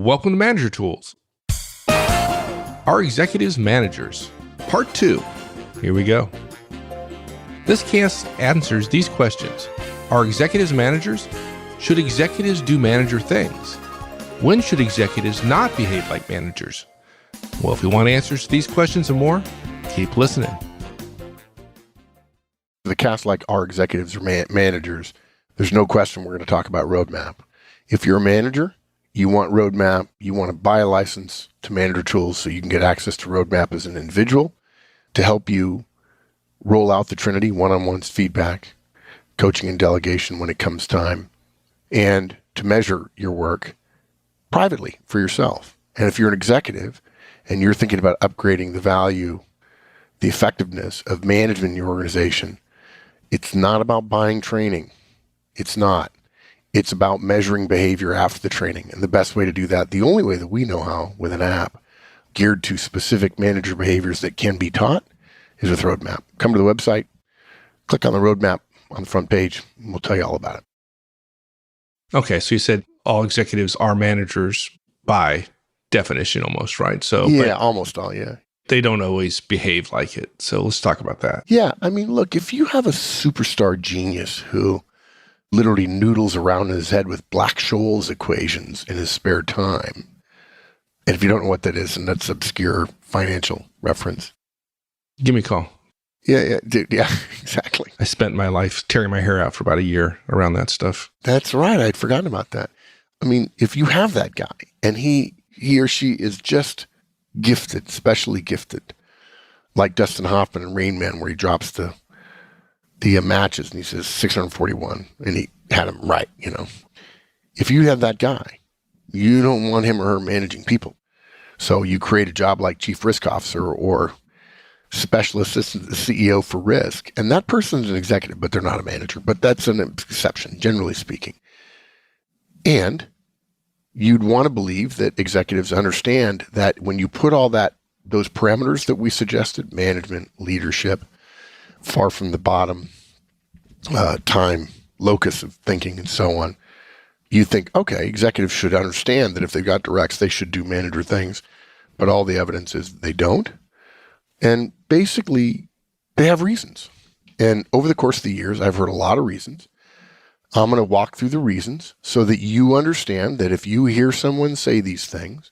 Welcome to Manager Tools. Are executives managers? Part 2. Here we go. This cast answers these questions. Are executives managers? Should executives do manager things? When should executives not behave like managers? Well, if you want answers to these questions and more, keep listening. The cast like our executives or managers, there's no question we're going to talk about roadmap. If you're a manager, you want roadmap, you want to buy a license to Manager Tools so you can get access to roadmap as an individual to help you roll out the Trinity, one-on-ones, feedback, coaching and delegation when it comes time, and to measure your work privately for yourself. And if you're an executive and you're thinking about upgrading the value, the effectiveness of management in your organization, it's not about buying training. It's not. It's about measuring behavior after the training. And the best way to do that, the only way that we know how with an app geared to specific manager behaviors that can be taught, is with roadmap. Come to the website, click on the roadmap on the front page, and we'll tell you all about it. Okay, so you said all executives are managers by definition almost, right? So yeah, almost all, yeah. They don't always behave like it. So let's talk about that. Yeah, I mean, look, if you have a superstar genius who literally noodles around in his head with Black-Scholes equations in his spare time, and if you don't know what that is, and that's obscure financial reference. Give me a call. Yeah, exactly. I spent my life tearing my hair out for about a year around that stuff. That's right. I'd forgotten about that. I mean, if you have that guy and he or she is just gifted, specially gifted, like Dustin Hoffman in Rain Man, where he drops the matches and he says 641 and he had him right, you know. If you have that guy, you don't want him or her managing people. So you create a job like chief risk officer or special assistant to the CEO for risk. And that person's an executive, but they're not a manager. But that's an exception, generally speaking. And you'd want to believe that executives understand that when you put all those parameters that we suggested, management, leadership, far from the bottom, time, locus of thinking, and so on, you think, okay, executives should understand that if they've got directs, they should do manager things. But all the evidence is they don't. And basically, they have reasons. And over the course of the years, I've heard a lot of reasons. I'm going to walk through the reasons so that you understand that if you hear someone say these things,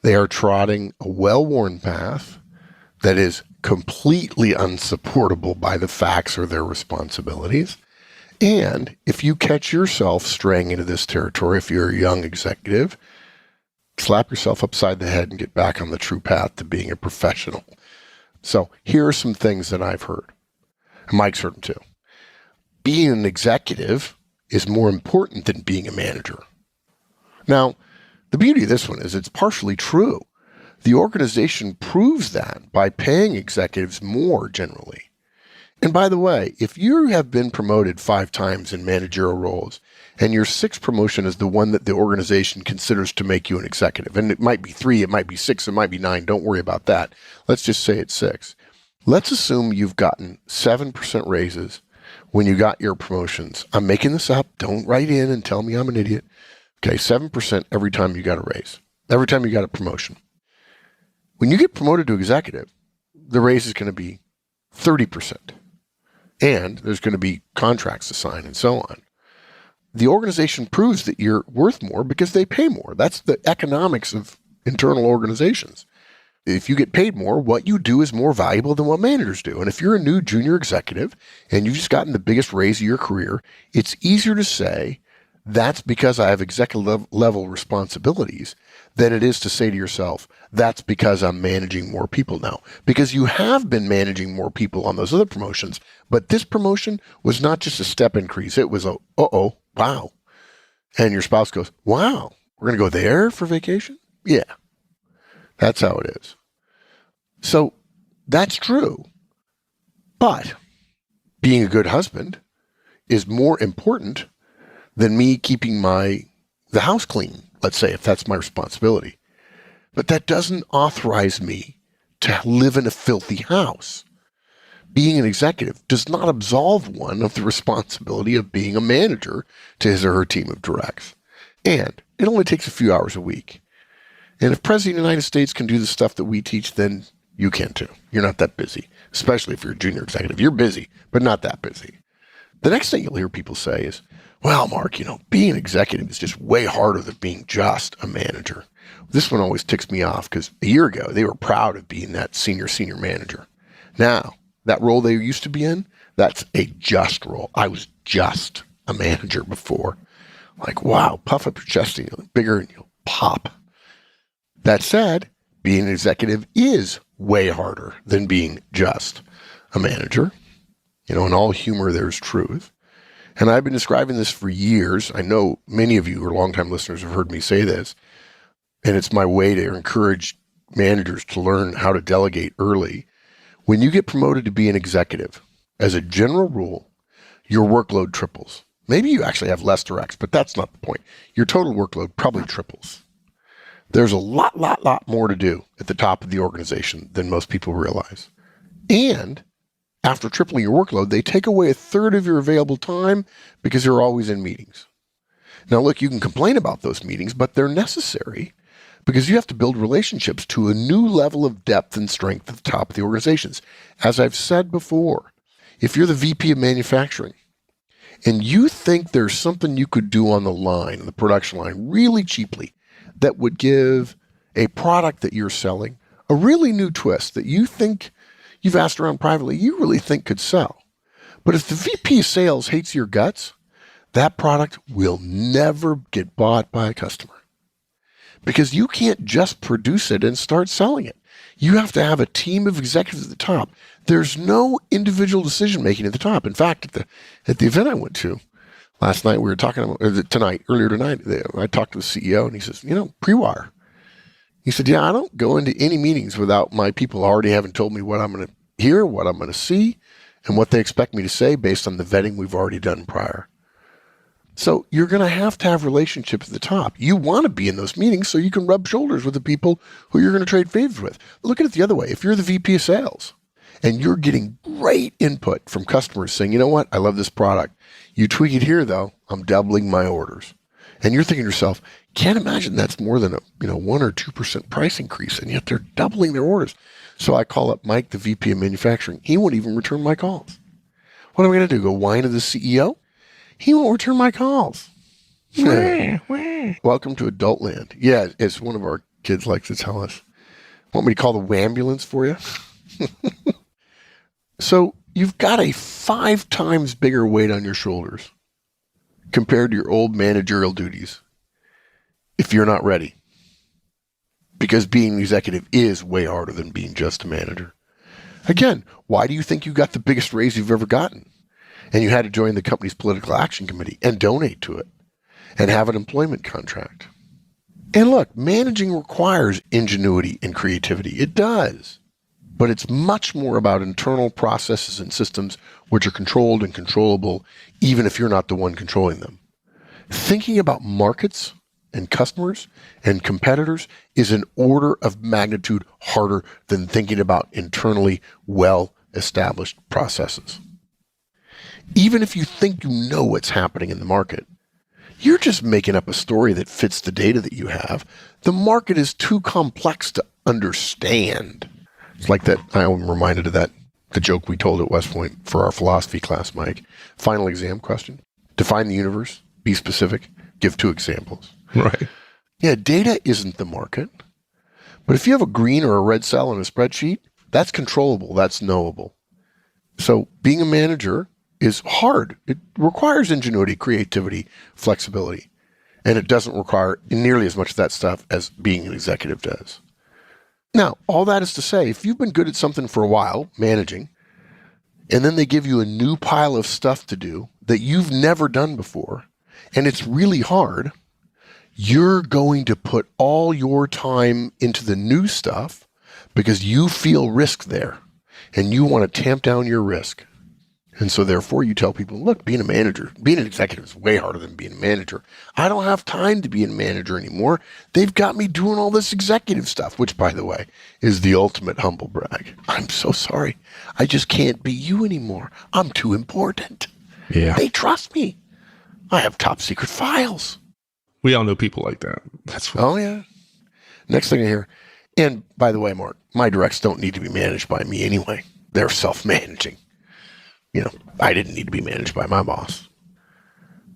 they are trotting a well-worn path that is completely unsupportable by the facts or their responsibilities. And if you catch yourself straying into this territory, if you're a young executive, slap yourself upside the head and get back on the true path to being a professional. So here are some things that I've heard. And Mike's heard them too. Being an executive is more important than being a manager. Now, the beauty of this one is it's partially true. The organization proves that by paying executives more generally. And by the way, if you have been promoted 5 times in managerial roles and your 6th promotion is the one that the organization considers to make you an executive, and it might be 3, it might be 6, it might be 9, don't worry about that. Let's just say it's 6. Let's assume you've gotten 7% raises when you got your promotions. I'm making this up. Don't write in and tell me I'm an idiot. Okay, 7% every time you got a raise, every time you got a promotion. When you get promoted to executive, the raise is going to be 30%. And there's going to be contracts to sign and so on. The organization proves that you're worth more because they pay more. That's the economics of internal organizations. If you get paid more, what you do is more valuable than what managers do. And if you're a new junior executive and you've just gotten the biggest raise of your career, it's easier to say, that's because I have executive level responsibilities than it is to say to yourself, that's because I'm managing more people now. Because you have been managing more people on those other promotions, but this promotion was not just a step increase. It was a, wow. And your spouse goes, wow, we're going to go there for vacation? Yeah, that's how it is. So that's true. But being a good husband is more important than me keeping the house clean, let's say, if that's my responsibility. But that doesn't authorize me to live in a filthy house. Being an executive does not absolve one of the responsibility of being a manager to his or her team of directs. And it only takes a few hours a week. And if President of the United States can do the stuff that we teach, then you can too. You're not that busy, especially if you're a junior executive. You're busy, but not that busy. The next thing you'll hear people say is, well, Mark, being an executive is just way harder than being just a manager. This one always ticks me off because a year ago, they were proud of being that senior manager. Now, that role they used to be in, that's a just role. I was just a manager before. Like, wow, puff up your chest and you'll bigger and you'll pop. That said, being an executive is way harder than being just a manager. In all humor, there's truth. And I've been describing this for years. I know many of you who are longtime listeners have heard me say this. And it's my way to encourage managers to learn how to delegate early. When you get promoted to be an executive, as a general rule, your workload triples. Maybe you actually have less directs, but that's not the point. Your total workload probably triples. There's a lot more to do at the top of the organization than most people realize. And after tripling your workload, they take away a third of your available time because you're always in meetings. Now, look, you can complain about those meetings, but they're necessary because you have to build relationships to a new level of depth and strength at the top of the organizations. As I've said before, if you're the VP of manufacturing and you think there's something you could do on the line, on the production line, really cheaply, that would give a product that you're selling a really new twist that you think you've asked around privately, you really think could sell. But if the VP of sales hates your guts, that product will never get bought by a customer because you can't just produce it and start selling it. You have to have a team of executives at the top. There's no individual decision making at the top. In fact, at the event I went to last night, we were talking about, earlier tonight, I talked to the CEO and he says, pre-wire. He said, yeah, I don't go into any meetings without my people already having told me what I'm going to hear, what I'm going to see, and what they expect me to say based on the vetting we've already done prior. So you're going to have relationships at the top. You want to be in those meetings so you can rub shoulders with the people who you're going to trade favors with. Look at it the other way. If you're the VP of sales and you're getting great input from customers saying, you know what, I love this product. You tweak it here, though, I'm doubling my orders. And you're thinking to yourself, can't imagine that's more than a 1 or 2% price increase, and yet they're doubling their orders. So I call up Mike, the VP of manufacturing. He won't even return my calls. What am I going to do? Go whine to the CEO? He won't return my calls. Welcome to adult land. Yeah, as one of our kids likes to tell us. Want me to call the wambulance for you? So you've got a 5 times bigger weight on your shoulders compared to your old managerial duties if you're not ready. Because being an executive is way harder than being just a manager. Again, why do you think you got the biggest raise you've ever gotten? And you had to join the company's political action committee and donate to it and have an employment contract. And look, managing requires ingenuity and creativity. It does. But it's much more about internal processes and systems which are controlled and controllable, even if you're not the one controlling them. Thinking about markets and customers and competitors is an order of magnitude harder than thinking about internally well-established processes. Even if you think you know what's happening in the market, you're just making up a story that fits the data that you have. The market is too complex to understand. It's like that, I'm reminded of the joke we told at West Point for our philosophy class, Mike. Final exam question. Define the universe, be specific, give 2 examples. Right. Yeah, data isn't the market. But if you have a green or a red cell in a spreadsheet, that's controllable, that's knowable. So being a manager is hard. It requires ingenuity, creativity, flexibility. And it doesn't require nearly as much of that stuff as being an executive does. Now, all that is to say, if you've been good at something for a while, managing, and then they give you a new pile of stuff to do that you've never done before, and it's really hard, you're going to put all your time into the new stuff because you feel risk there, and you want to tamp down your risk. And so therefore you tell people, look, being an executive is way harder than being a manager. I don't have time to be a manager anymore. They've got me doing all this executive stuff, which, by the way, is the ultimate humble brag. I'm so sorry. I just can't be you anymore. I'm too important. Yeah. They trust me. I have top secret files. We all know people like that. That's what. Oh, yeah. Next thing I hear, and by the way, Mark, my directs don't need to be managed by me anyway. They're self-managing. I didn't need to be managed by my boss.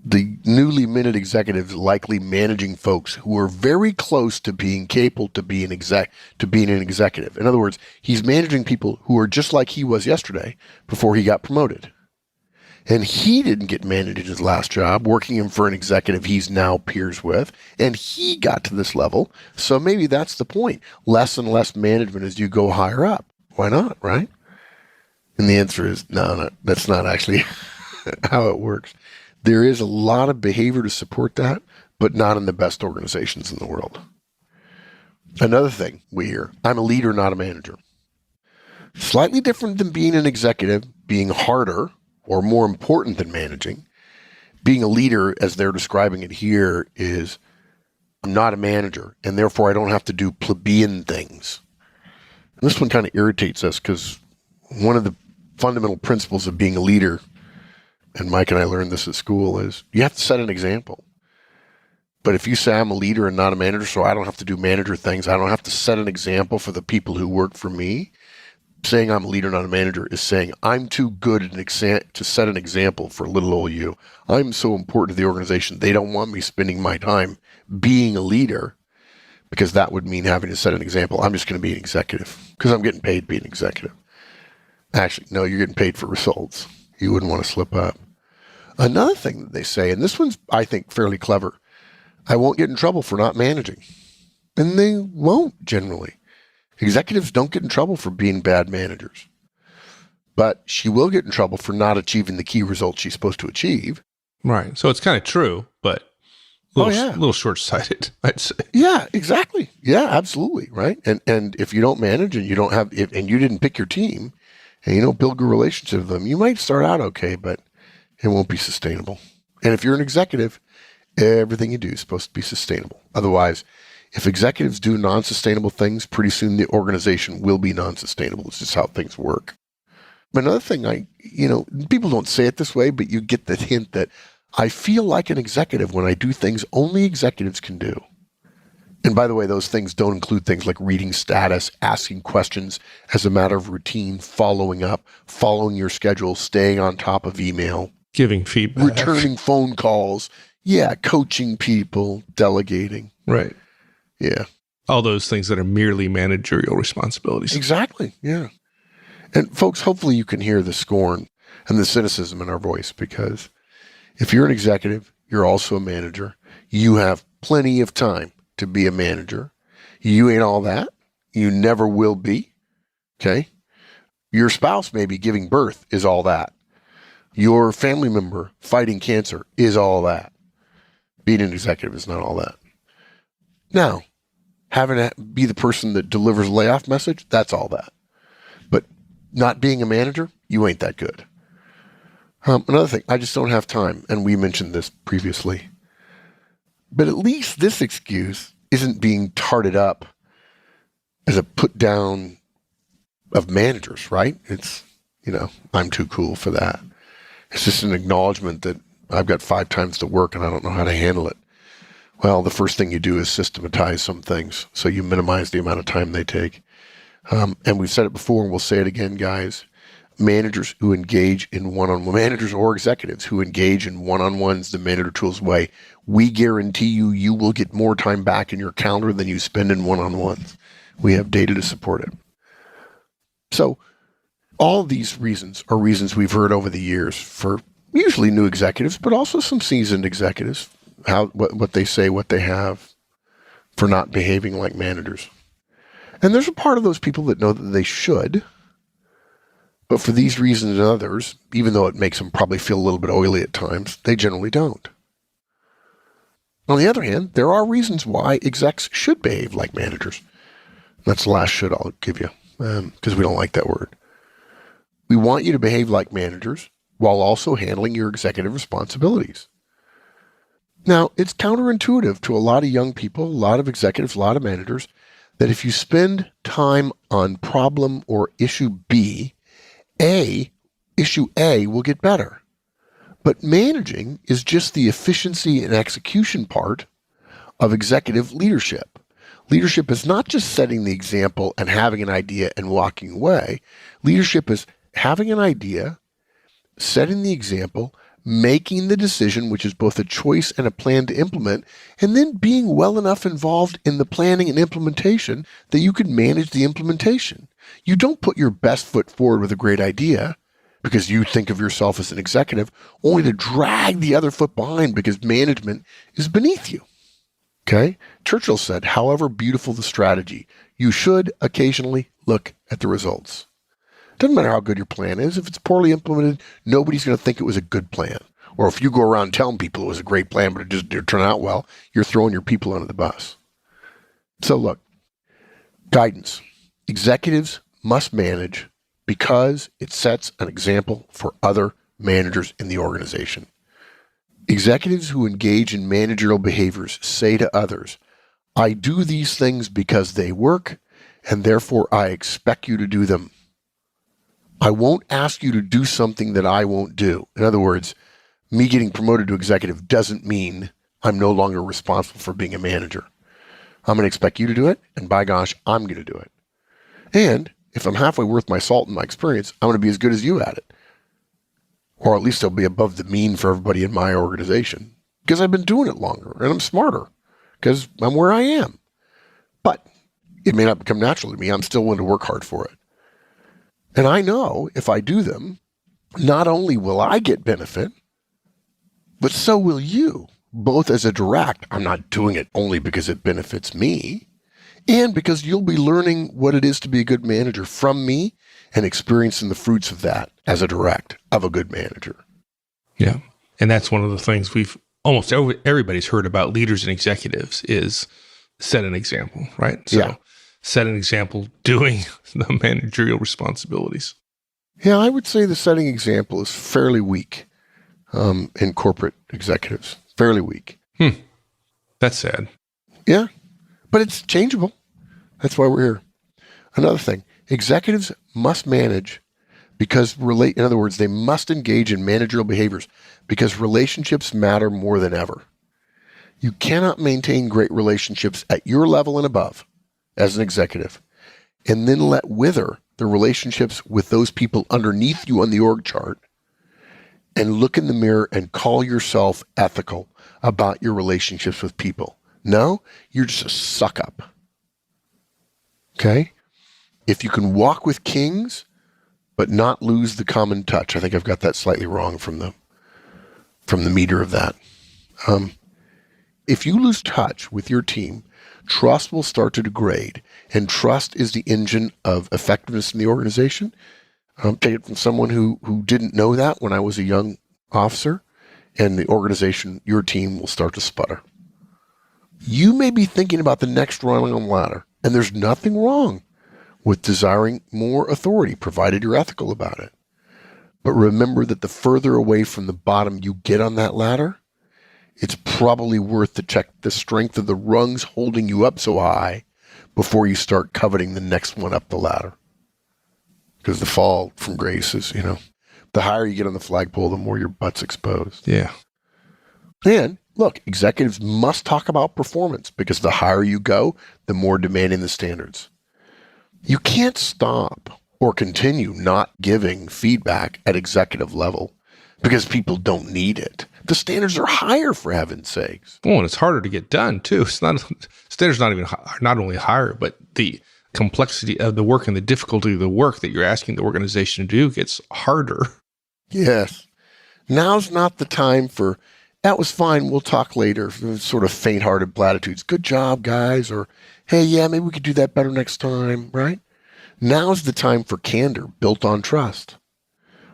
The newly minted executives likely managing folks who are very close to being capable to being an executive. In other words, he's managing people who are just like he was yesterday before he got promoted. And he didn't get managed at his last job, working him for an executive he's now peers with, and he got to this level. So maybe that's the point. Less and less management as you go higher up. Why not, right? And the answer is no, that's not actually how it works. There is a lot of behavior to support that, but not in the best organizations in the world. Another thing we hear, I'm a leader, not a manager. Slightly different than being an executive, being harder or more important than managing. Being a leader, as they're describing it here, is I'm not a manager, and therefore I don't have to do plebeian things. And this one kind of irritates us because one of the fundamental principles of being a leader, and Mike and I learned this at school, is you have to set an example. But if you say I'm a leader and not a manager, so I don't have to do manager things, I don't have to set an example for the people who work for me, saying I'm a leader, not a manager, is saying I'm too good to set an example for little old you. I'm so important to the organization, they don't want me spending my time being a leader because that would mean having to set an example. I'm just going to be an executive because I'm getting paid to be an executive. Actually, no, you're getting paid for results. You wouldn't want to slip up. Another thing that they say, and this one's, I think, fairly clever, I won't get in trouble for not managing. And they won't generally. Executives don't get in trouble for being bad managers. But she will get in trouble for not achieving the key results she's supposed to achieve. Right. So it's kind of true, but a little short-sighted, I'd say. Yeah, exactly. Yeah, absolutely. Right. And if you don't manage and you don't have, and you didn't pick your team, and you don't build good relationships with them, you might start out okay, but it won't be sustainable. And if you're an executive, everything you do is supposed to be sustainable. Otherwise, if executives do non-sustainable things, pretty soon the organization will be non-sustainable. It's just how things work. Another thing people don't say it this way, but you get the hint that I feel like an executive when I do things only executives can do. And by the way, those things don't include things like reading status, asking questions as a matter of routine, following up, following your schedule, staying on top of email, giving feedback, returning phone calls. Yeah, coaching people, delegating. Right. Yeah. All those things that are merely managerial responsibilities. Exactly. Yeah. And folks, hopefully you can hear the scorn and the cynicism in our voice, because if you're an executive, you're also a manager. You have plenty of time to be a manager. You ain't all that. You never will be. Okay. Your spouse maybe giving birth is all that. Your family member fighting cancer is all that. Being an executive is not all that. Now, having to be the person that delivers a layoff message, that's all that. But not being a manager, you ain't that good. Another thing, I just don't have time. And we mentioned this previously. But at least this excuse isn't being tarted up as a put down of managers, right? It's, I'm too cool for that. It's just an acknowledgement that I've got 5 times the work and I don't know how to handle it. Well, the first thing you do is systematize some things so you minimize the amount of time they take. And we've said it before and we'll say it again, guys. Managers who engage in one-on-one, managers or executives who engage in one-on-ones the Manager Tools way, we guarantee you will get more time back in your calendar than you spend in one-on-ones. We have data to support it. So all of these reasons are reasons we've heard over the years for usually new executives, but also some seasoned executives, what they say, what they have for not behaving like managers. And there's a part of those people that know that they should, but for these reasons and others, even though it makes them probably feel a little bit oily at times, they generally don't. On the other hand, there are reasons why execs should behave like managers. That's the last should I'll give you, because we don't like that word. We want you to behave like managers while also handling your executive responsibilities. Now, it's counterintuitive to a lot of young people, a lot of executives, a lot of managers, that if you spend time on problem or issue B, issue A will get better. But managing is just the efficiency and execution part of executive leadership. Leadership is not just setting the example and having an idea and walking away. Leadership is having an idea, setting the example, making the decision, which is both a choice and a plan to implement, and then being well enough involved in the planning and implementation that you can manage the implementation. You don't put your best foot forward with a great idea because you think of yourself as an executive, only to drag the other foot behind because management is beneath you. Okay? Churchill said, however beautiful the strategy, you should occasionally look at the results. Doesn't matter how good your plan is. If it's poorly implemented, nobody's going to think it was a good plan. Or if you go around telling people it was a great plan, but it just didn't turn out well, you're throwing your people under the bus. So look, guidance. Executives must manage because it sets an example for other managers in the organization. Executives who engage in managerial behaviors say to others, I do these things because they work, and therefore I expect you to do them. I won't ask you to do something that I won't do. In other words, me getting promoted to executive doesn't mean I'm no longer responsible for being a manager. I'm going to expect you to do it, and by gosh, I'm going to do it. And if I'm halfway worth my salt and my experience, I'm going to be as good as you at it. Or at least I'll be above the mean for everybody in my organization because I've been doing it longer and I'm smarter because I'm where I am. But it may not become natural to me. I'm still willing to work hard for it. And I know if I do them, not only will I get benefit, but so will you, both as a direct. I'm not doing it only because it benefits me, and because you'll be learning what it is to be a good manager from me and experiencing the fruits of that as a direct of a good manager. Yeah. And that's one of the things almost everybody's heard about leaders and executives is set an example, right? So set an example doing the managerial responsibilities. Yeah, I would say the setting example is fairly weak in corporate executives. Fairly weak. That's sad. Yeah, but it's changeable. That's why we're here. Another thing, executives must manage in other words, they must engage in managerial behaviors because relationships matter more than ever. You cannot maintain great relationships at your level and above as an executive and then let wither the relationships with those people underneath you on the org chart and look in the mirror and call yourself ethical about your relationships with people. No, you're just a suck up. Okay? If you can walk with kings, but not lose the common touch. I think I've got that slightly wrong from the meter of that. If you lose touch with your team, trust will start to degrade, and trust is the engine of effectiveness in the organization. Take it from someone who didn't know that when I was a young officer, and the organization, your team, will start to sputter. You may be thinking about the next rung on the ladder, and there's nothing wrong with desiring more authority, provided you're ethical about it. But remember that the further away from the bottom you get on that ladder, it's probably worth to check the strength of the rungs holding you up so high before you start coveting the next one up the ladder. Because the fall from grace is, the higher you get on the flagpole, the more your butt's exposed. Yeah. And look, executives must talk about performance because the higher you go, the more demanding the standards. You can't stop or continue not giving feedback at executive level because people don't need it. The standards are higher, for heaven's sakes. Oh, and it's harder to get done too. Standards not only higher, but the complexity of the work and the difficulty of the work that you're asking the organization to do gets harder. Yes. Now's not the time for, that was fine, we'll talk later, sort of faint-hearted platitudes. Good job, guys, or hey, yeah, maybe we could do that better next time, right? Now's the time for candor built on trust.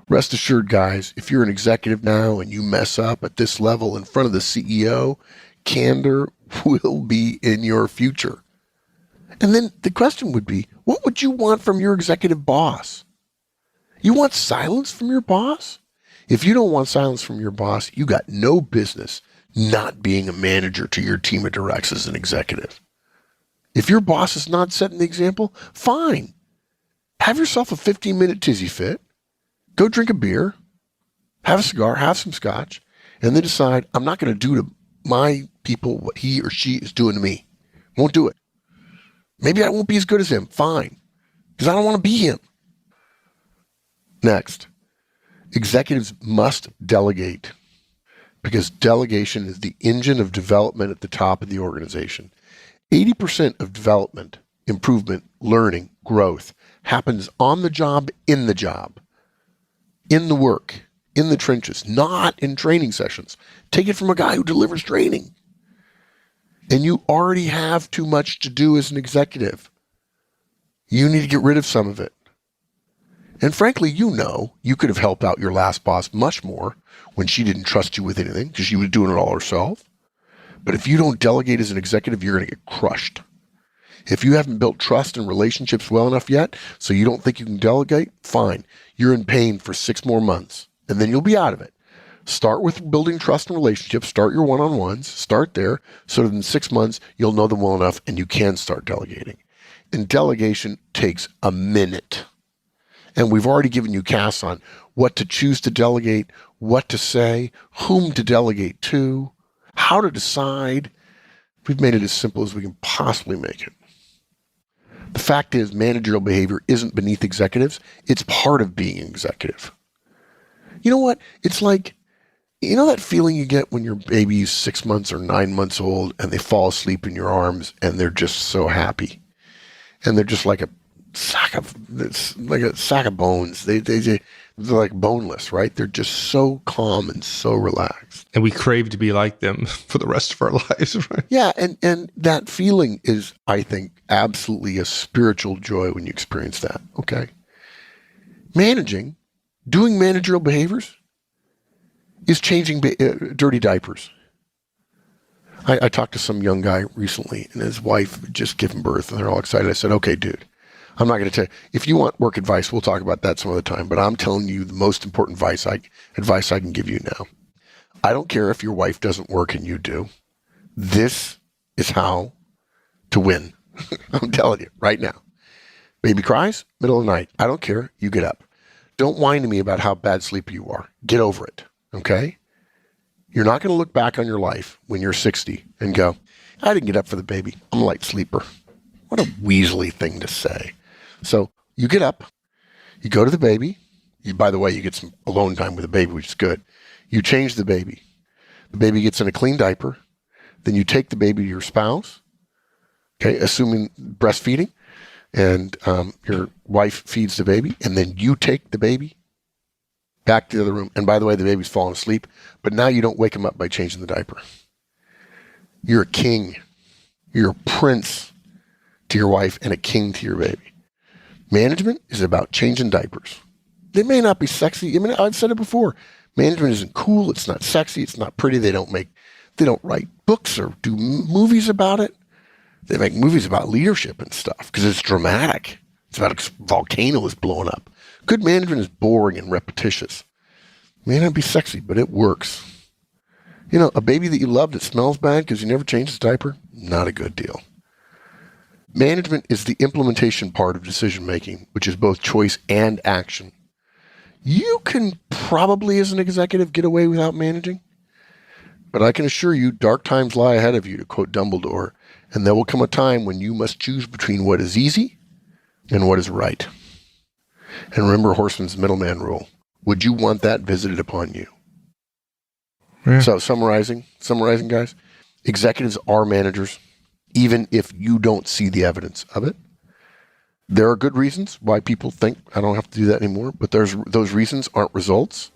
Rest assured, guys, if you're an executive now and you mess up at this level in front of the CEO, candor will be in your future. And then the question would be, what would you want from your executive boss? You want silence from your boss? If you don't want silence from your boss, you got no business not being a manager to your team of directs as an executive. If your boss is not setting the example, fine. Have yourself a 15-minute tizzy fit. Go drink a beer, have a cigar, have some scotch, and then decide, I'm not going to do to my people what he or she is doing to me. Won't do it. Maybe I won't be as good as him. Fine. Because I don't want to be him. Next, executives must delegate because delegation is the engine of development at the top of the organization. 80% of development, improvement, learning, growth happens on the job, in the work, in the trenches, not in training sessions. Take it from a guy who delivers training. And you already have too much to do as an executive. You need to get rid of some of it. And frankly, you could have helped out your last boss much more when she didn't trust you with anything because she was doing it all herself. But if you don't delegate as an executive, you're going to get crushed. If you haven't built trust and relationships well enough yet, so you don't think you can delegate, fine. You're in pain for 6 more months, and then you'll be out of it. Start with building trust and relationships. Start your one-on-ones. Start there so that in 6 months, you'll know them well enough and you can start delegating. And delegation takes a minute. And we've already given you casts on what to choose to delegate, what to say, whom to delegate to, how to decide. We've made it as simple as we can possibly make it. The fact is, managerial behavior isn't beneath executives. It's part of being an executive. You know what? It's like, you know that feeling you get when your baby's 6 months or 9 months old and they fall asleep in your arms and they're just so happy. And they're just like a sack of bones. They're like boneless, right? They're just so calm and so relaxed. And we crave to be like them for the rest of our lives, right? Yeah, and that feeling is, I think, absolutely a spiritual joy when you experience that, okay? Doing managerial behaviors is changing dirty diapers. I talked to some young guy recently, and his wife had just given birth, and they're all excited. I said, okay, dude, I'm not going to tell you. If you want work advice, we'll talk about that some other time, but I'm telling you the most important advice I can give you now. I don't care if your wife doesn't work and you do. This is how to win. I'm telling you right now. Baby cries, middle of the night. I don't care. You get up. Don't whine to me about how bad sleeper you are. Get over it, okay? You're not going to look back on your life when you're 60 and go, I didn't get up for the baby. I'm a light sleeper. What a weaselly thing to say. So you get up, you go to the baby. By the way, you get some alone time with the baby, which is good. You change the baby. The baby gets in a clean diaper. Then you take the baby to your spouse, okay, assuming breastfeeding, and your wife feeds the baby, and then you take the baby back to the other room. And by the way, the baby's falling asleep, but now you don't wake him up by changing the diaper. You're a king. You're a prince to your wife and a king to your baby. Management is about changing diapers. They may not be sexy. I mean, I've said it before. Management isn't cool. It's not sexy. It's not pretty. They don't write books or do movies about it. They make movies about leadership and stuff because it's dramatic. It's about a volcano is blowing up. Good management is boring and repetitious. May not be sexy, but it works. You know, a baby that you love that smells bad because you never changed his diaper, not a good deal. Management is the implementation part of decision-making, which is both choice and action. You can probably, as an executive, get away without managing. But I can assure you, dark times lie ahead of you, to quote Dumbledore, and there will come a time when you must choose between what is easy and what is right. And remember Horstman's middleman rule. Would you want that visited upon you? Yeah. So summarizing, guys, executives are managers, even if you don't see the evidence of it. There are good reasons why people think I don't have to do that anymore, but those reasons aren't results,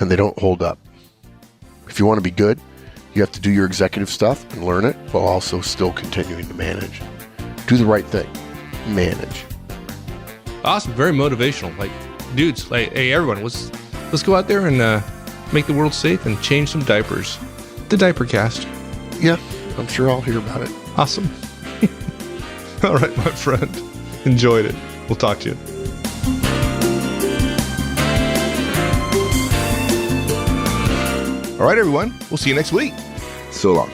and they don't hold up. If you want to be good, you have to do your executive stuff and learn it, while also still continuing to manage. Do the right thing. Manage. Awesome. Very motivational. Like, dudes, like, hey, everyone, let's go out there and make the world safe and change some diapers. The Diaper Cast. Yeah, I'm sure I'll hear about it. Awesome. All right, my friend. Enjoyed it. We'll talk to you. All right, everyone. We'll see you next week. So long.